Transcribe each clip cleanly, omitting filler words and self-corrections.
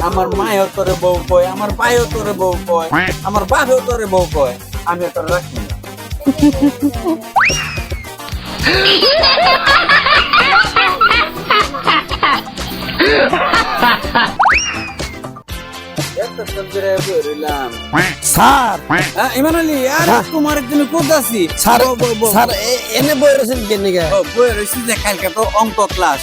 আমার মায়েও তোরে বউ কয়, আমার ভাইও তোরে বউ কয়, আমার বাপেও তোরে বউ কয়, আমি তোরে রাখি না। স্যার ইমান আলী, আর তোমার তুমি কোথাছি? স্যার স্যার এনে বই রয়েছেন কেন নিকে? বইয়ে রয়েছি যে কালকে তো অঙ্ক ক্লাস,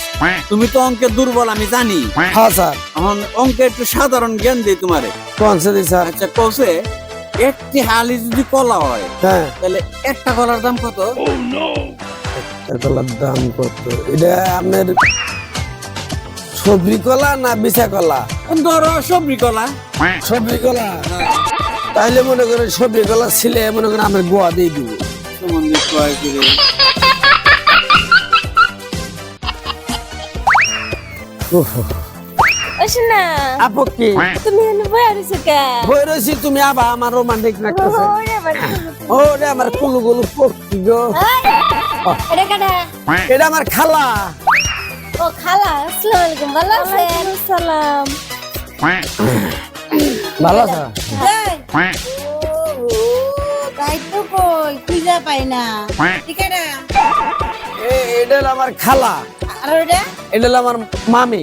তুমি তো অঙ্কে দুর্বল আমি জানি। হ্যাঁ স্যার। এখন অঙ্কে একটু সাধারণ জ্ঞান দিই তোমারে। কোন সে স্যার? আচ্ছা কৌশে, একটি হালি যদি কলা হয়, হ্যাঁ, তাহলে একটা কলার দাম কত? কলার দাম কত? এটা আপনার সবরি কলা না বিছা কলা? ধরো সবরি কলা। সবরি কলা? তাইলে মনে করেন সবরি কলা ছিলে মনে করেন আমরা গোয়া দিয়ে দিব। সম্বন্ধে কয় করে ওশনা আপু কি তুমি এনে বই আরিস কে? বই রয়েছি, তুমি আবার আমার রোমান্টিক লাগতেছে। ওরে বাবা ওরে আমার কুলু গুলু পক্ষি গো। এটা কাটা এটা আমার খালা। ও খালা আসসালামু আলাইকুম ভালো আছেন? সালাম ভালো আছে? তাই তো কই খুঁজে পাই না। ঠিক আছে, এটা হলো আমার খালা, আর ওটা এটা হলো আমার মামি।